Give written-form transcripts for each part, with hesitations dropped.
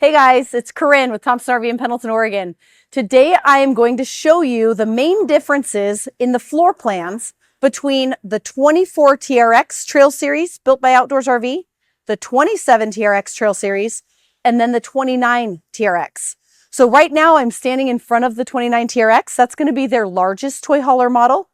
Hey guys, it's Corrin with Thompson RV in Pendleton, Oregon. Today I am going to show you the main differences in the floor plans between the 24 TRX Trail Series built by Outdoors RV, the 27 TRX Trail Series, and then the 29 TRX. So right now I'm standing in front of the 29 TRX. That's going to be their largest toy hauler model.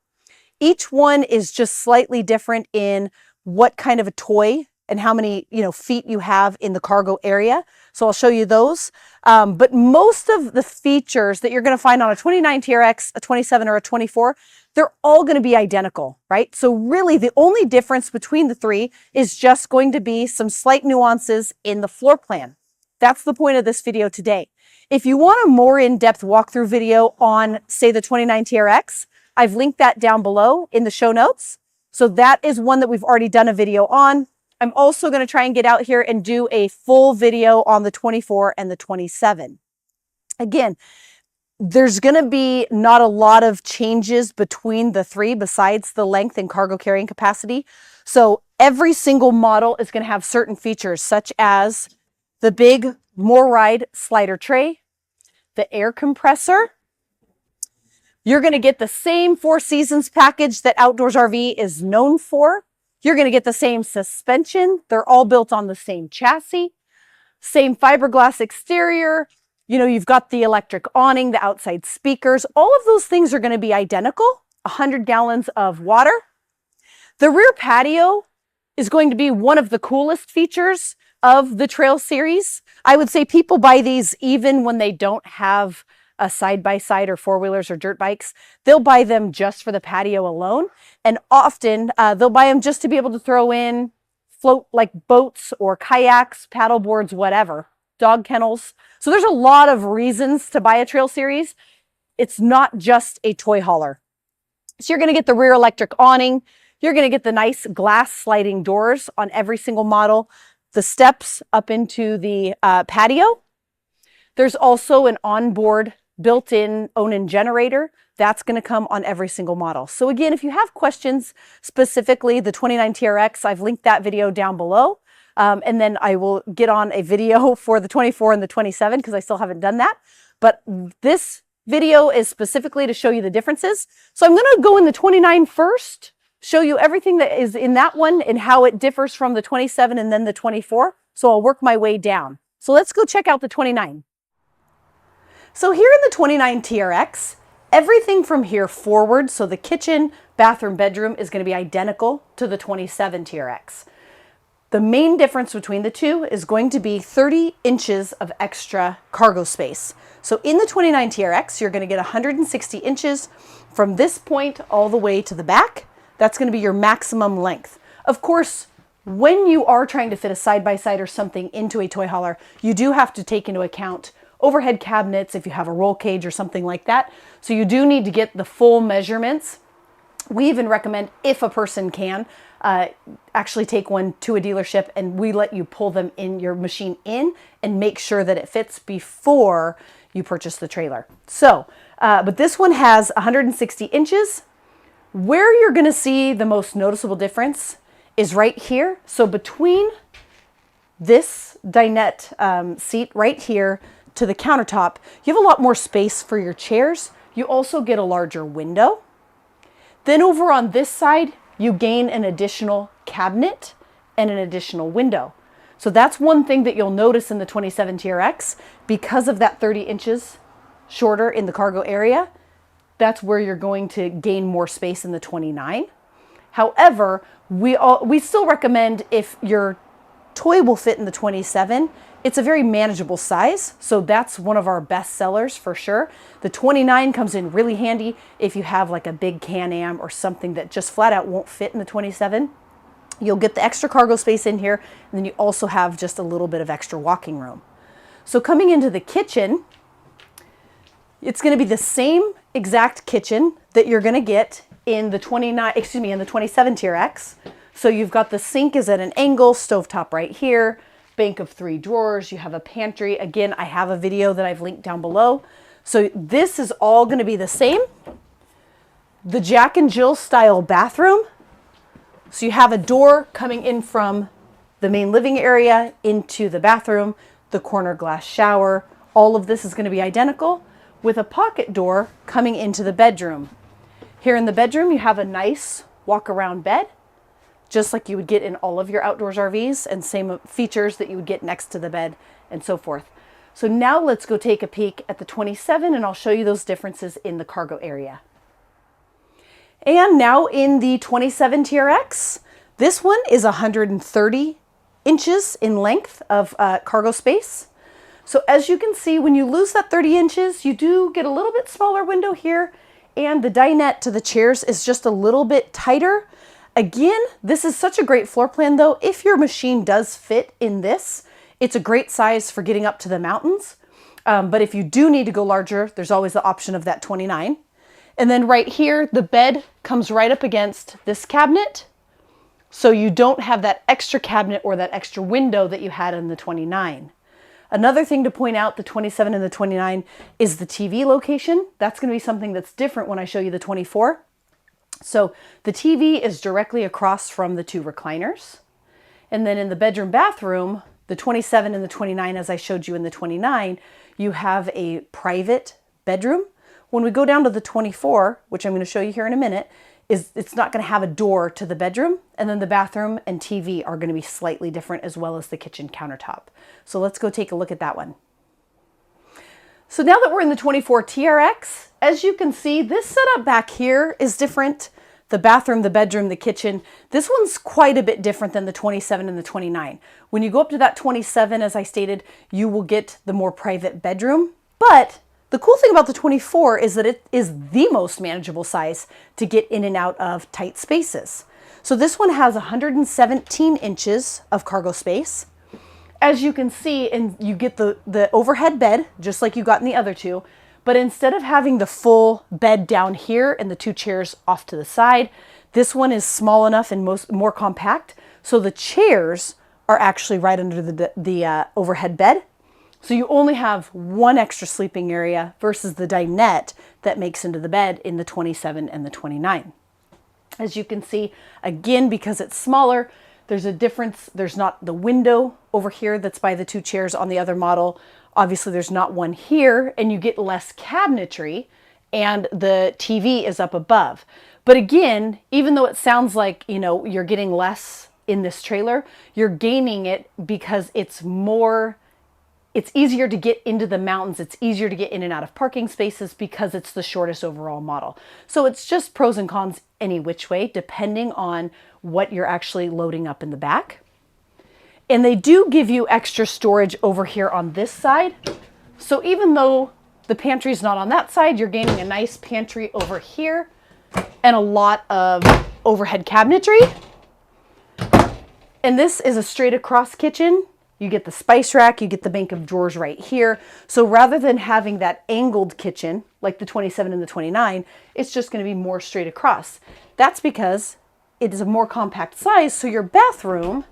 Each one is just slightly different in what kind of a toy and how many feet you have in the cargo area. So I'll show you those. But most of the features that you're going to find on a 29 TRX, a 27, or a 24, they're all going to be identical, right? So really the only difference between the three is just going to be some slight nuances in the floor plan. That's the point of this video today. If you want a more in-depth walkthrough video on, say, the 29 TRX, I've linked that down below in the show notes. So that is one that we've already done a video on. I'm also going to try and get out here and do a full video on the 24 and the 27. Again, there's going to be not a lot of changes between the three besides the length and cargo carrying capacity. So every single model is going to have certain features such as the big MORryde slider tray, the air compressor. You're going to get the same Four Seasons package that Outdoors RV is known for. You're going to get the same suspension. They're all built on the same chassis, same fiberglass exterior. You've got the electric awning, the outside speakers. All of those things are going to be identical. 100 gallons of water. The rear patio is going to be one of the coolest features of the Trail Series. I would say people buy these even when they don't have a side-by-side or four-wheelers or dirt bikes. They'll buy them just for the patio alone. And often they'll buy them just to be able to throw in float like boats or kayaks, paddle boards, whatever, dog kennels. So there's a lot of reasons to buy a Trail Series. It's not just a toy hauler. So you're going to get the rear electric awning. You're going to get the nice glass sliding doors on every single model, the steps up into the patio. There's also an onboard built-in own-in generator. That's going to come on every single model. So again, if you have questions, specifically the 29 TRX, I've linked that video down below. And then I will get on a video for the 24 and the 27 because I still haven't done that. But this video is specifically to show you the differences. So I'm going to go in the 29 first, show you everything that is in that one and how it differs from the 27 and then the 24. So I'll work my way down. So let's go check out the 29. So here in the 29 TRX, everything from here forward, so the kitchen, bathroom, bedroom is going to be identical to the 27 TRX. The main difference between the two is going to be 30 inches of extra cargo space. So in the 29 TRX, you're going to get 160 inches from this point all the way to the back. That's going to be your maximum length. Of course, when you are trying to fit a side-by-side or something into a toy hauler, you do have to take into account overhead cabinets if you have a roll cage or something like that. So you do need to get the full measurements. We even recommend, if a person can, actually take one to a dealership and we let you pull them in your machine in and make sure that it fits before you purchase the trailer. So, but this one has 160 inches. Where you're going to see the most noticeable difference is right here. So between this dinette seat right here to the countertop, you have a lot more space for your chairs. You also get a larger window. Then over on this side, you gain an additional cabinet and an additional window. So that's one thing that you'll notice in the 27 TRX. Because of that 30 inches shorter in the cargo area, that's where you're going to gain more space in the 29. However, we still recommend, if your toy will fit in the 27, it's a very manageable size, so that's one of our best sellers for sure. The 29 comes in really handy if you have like a big Can-Am or something that just flat out won't fit in the 27. You'll get the extra cargo space in here, and then you also have just a little bit of extra walking room. So coming into the kitchen, it's going to be the same exact kitchen that you're going to get in the 27 TRX. So you've got the sink is at an angle, stovetop right here, bank of 3 drawers, you have a pantry. Again, I have a video that I've linked down below. So this is all going to be the same. The Jack and Jill style bathroom. So you have a door coming in from the main living area into the bathroom. the corner glass shower. All of this is going to be identical with a pocket door coming into the bedroom. Here in the bedroom, you have a nice walk-around bed, just like you would get in all of your outdoors RVs, and same features that you would get next to the bed and so forth. So now let's go take a peek at the 27 and I'll show you those differences in the cargo area. And now in the 27 TRX, this one is 130 inches in length of cargo space. So as you can see, when you lose that 30 inches, you do get a little bit smaller window here, and the dinette to the chairs is just a little bit tighter. Again, this is such a great floor plan though. If your machine does fit in this, it's a great size for getting up to the mountains. But if you do need to go larger, there's always the option of that 29. And then right here, the bed comes right up against this cabinet. So you don't have that extra cabinet or that extra window that you had in the 29. Another thing to point out, the 27 and the 29, is the TV location. That's going to be something that's different when I show you the 24. So the TV is directly across from the two recliners. And then in the bedroom bathroom, the 27 and the 29, as I showed you in the 29, you have a private bedroom. When we go down to the 24, which I'm going to show you here in a minute, it's not going to have a door to the bedroom. And then the bathroom and TV are going to be slightly different, as well as the kitchen countertop. So let's go take a look at that one. So now that we're in the 24 TRX, as you can see, this setup back here is different. The bathroom, the bedroom, the kitchen, this one's quite a bit different than the 27 and the 29. When you go up to that 27, as I stated, you will get the more private bedroom. But the cool thing about the 24 is that it is the most manageable size to get in and out of tight spaces. So this one has 117 inches of cargo space. As you can see, and you get the overhead bed, just like you got in the other two, but instead of having the full bed down here and the two chairs off to the side, this one is small enough and more compact. So the chairs are actually right under the overhead bed. So you only have one extra sleeping area versus the dinette that makes into the bed in the 27 and the 29. As you can see, again, because it's smaller, there's a difference. There's not the window over here that's by the two chairs on the other model. Obviously, there's not one here, and you get less cabinetry, and the TV is up above. But again, even though it sounds like, you know, you're getting less in this trailer, you're gaining it because it's easier to get into the mountains. It's easier to get in and out of parking spaces because it's the shortest overall model. So it's just pros and cons any which way, depending on what you're actually loading up in the back. And they do give you extra storage over here on this side. So even though the pantry is not on that side, you're gaining a nice pantry over here and a lot of overhead cabinetry. And this is a straight across kitchen. You get the spice rack, you get the bank of drawers right here. So rather than having that angled kitchen like the 27 and the 29, it's just going to be more straight across. That's because it is a more compact size, so your bathroom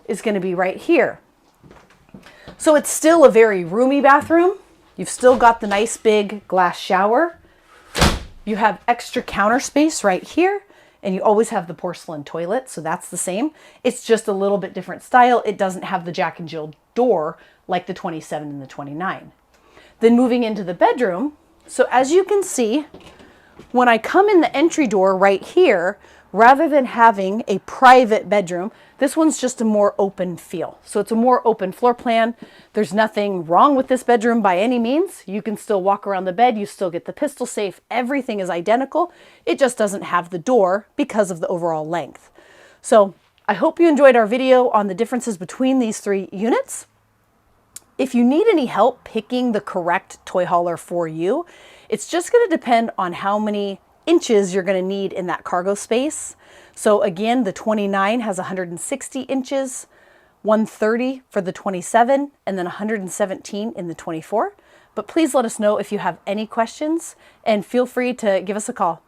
is going to be right here. So it's still a very roomy bathroom. You've still got the nice big glass shower. You have extra counter space right here. And you always have the porcelain toilet, so that's the same. It's just a little bit different style. It doesn't have the Jack and Jill door like the 27 and the 29. Then moving into the bedroom, so as you can see, when I come in the entry door right here, rather than having a private bedroom, this one's just a more open feel. So it's a more open floor plan. There's nothing wrong with this bedroom by any means. You can still walk around the bed. You still get the pistol safe. Everything is identical. It just doesn't have the door because of the overall length. So I hope you enjoyed our video on the differences between these three units. If you need any help picking the correct toy hauler for you, it's just going to depend on how many inches you're going to need in that cargo space. So again, the 29 has 160 inches, 130 for the 27, and then 117 in the 24. But please let us know if you have any questions, and feel free to give us a call.